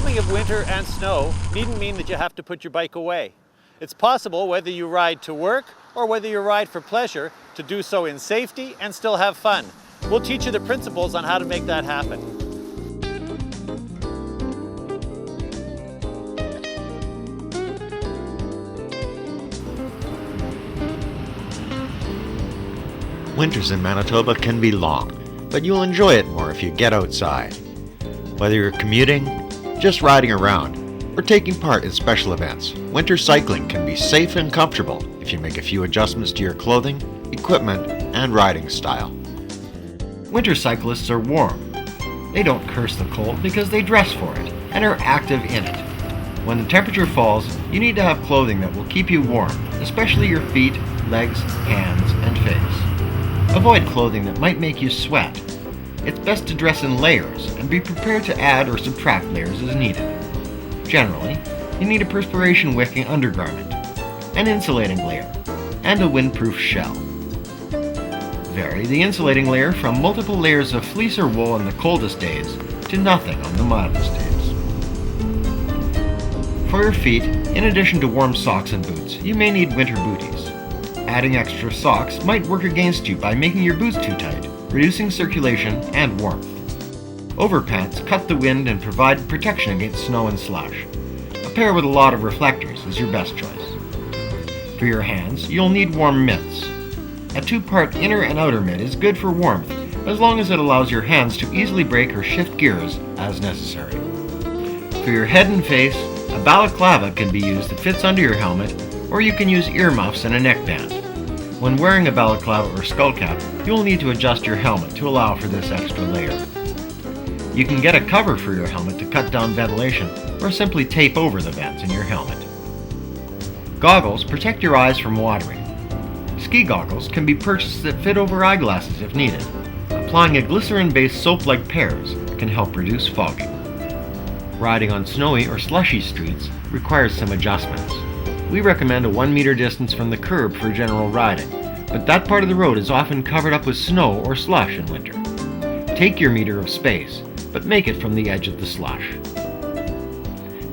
coming of winter and snow needn't mean that you have to put your bike away. It's possible, whether you ride to work or whether you ride for pleasure, to do so in safety and still have fun. We'll teach you the principles on how to make that happen. Winters in Manitoba can be long, but you'll enjoy it more if you get outside. Whether you're commuting, just riding around, or taking part in special events, winter cycling can be safe and comfortable if you make a few adjustments to your clothing, equipment, and riding style. Winter cyclists are warm. They don't curse the cold because they dress for it and are active in it. When the temperature falls, you need to have clothing that will keep you warm, especially your feet, legs, hands, and face. Avoid clothing that might make you sweat. It's best to dress in layers and be prepared to add or subtract layers as needed. Generally, you need a perspiration wicking undergarment, an insulating layer, and a windproof shell. Vary the insulating layer from multiple layers of fleece or wool on the coldest days to nothing on the mildest days. For your feet, in addition to warm socks and boots, you may need winter booties. Adding extra socks might work against you by making your boots too tight, reducing circulation and warmth. Overpants cut the wind and provide protection against snow and slush. A pair with a lot of reflectors is your best choice. For your hands, you'll need warm mitts. A two-part inner and outer mitt is good for warmth, as long as it allows your hands to easily brake or shift gears as necessary. For your head and face, a balaclava can be used that fits under your helmet, or you can use earmuffs and a neckband. When wearing a balaclava or skull cap, you'll need to adjust your helmet to allow for this extra layer. You can get a cover for your helmet to cut down ventilation, or simply tape over the vents in your helmet. Goggles protect your eyes from watering. Ski goggles can be purchased that fit over eyeglasses if needed. Applying a glycerin-based soap like pears can help reduce fogging. Riding on snowy or slushy streets requires some adjustments. We recommend a 1 meter distance from the curb for general riding, but that part of the road is often covered up with snow or slush in winter. Take your meter of space, but make it from the edge of the slush.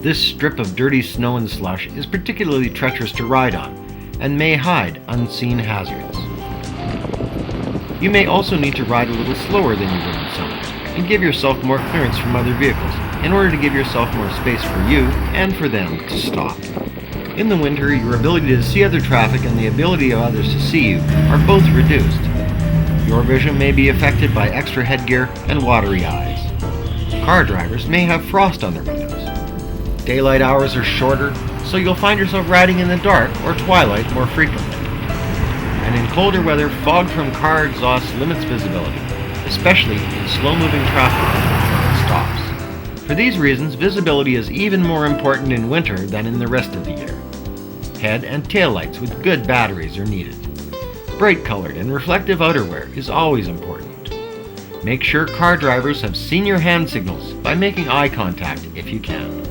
This strip of dirty snow and slush is particularly treacherous to ride on and may hide unseen hazards. You may also need to ride a little slower than you would in summer and give yourself more clearance from other vehicles in order to give yourself more space for you and for them to stop. In the winter, your ability to see other traffic and the ability of others to see you are both reduced. Your vision may be affected by extra headgear and watery eyes. Car drivers may have frost on their windows. Daylight hours are shorter, so you'll find yourself riding in the dark or twilight more frequently. And in colder weather, fog from car exhaust limits visibility, especially in slow-moving traffic when it stops. For these reasons, visibility is even more important in winter than in the rest of the year. Head and tail lights with good batteries are needed. Bright-colored and reflective outerwear is always important. Make sure car drivers have seen your hand signals by making eye contact if you can.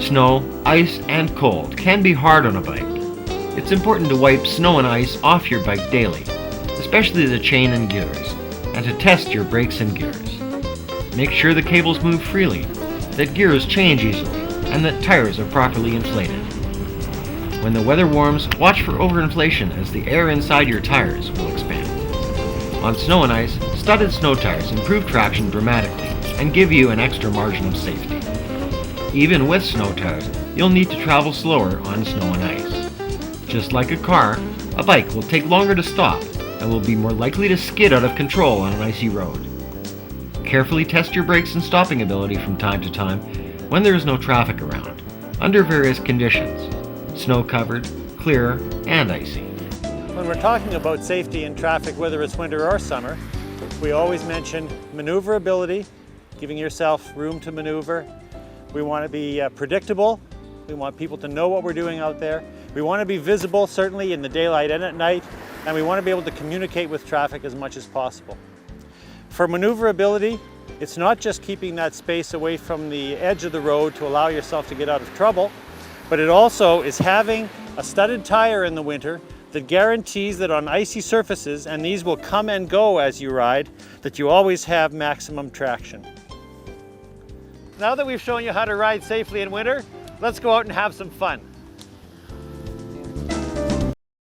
Snow, ice, and cold can be hard on a bike. It's important to wipe snow and ice off your bike daily, especially the chain and gears, and to test your brakes and gears. Make sure the cables move freely, that gears change easily, and that tires are properly inflated. When the weather warms, watch for overinflation as the air inside your tires will expand. On snow and ice, studded snow tires improve traction dramatically and give you an extra margin of safety. Even with snow tires, you'll need to travel slower on snow and ice. Just like a car, a bike will take longer to stop and will be more likely to skid out of control on an icy road. Carefully test your brakes and stopping ability from time to time when there is no traffic around, under various conditions, snow-covered, clear, and icy. When we're talking about safety in traffic, whether it's winter or summer, we always mention maneuverability, giving yourself room to maneuver. We want to be predictable. We want people to know what we're doing out there. We want to be visible, certainly in the daylight and at night, and we want to be able to communicate with traffic as much as possible. For maneuverability, it's not just keeping that space away from the edge of the road to allow yourself to get out of trouble, but it also is having a studded tire in the winter that guarantees that on icy surfaces, and these will come and go as you ride, that you always have maximum traction. Now that we've shown you how to ride safely in winter, let's go out and have some fun.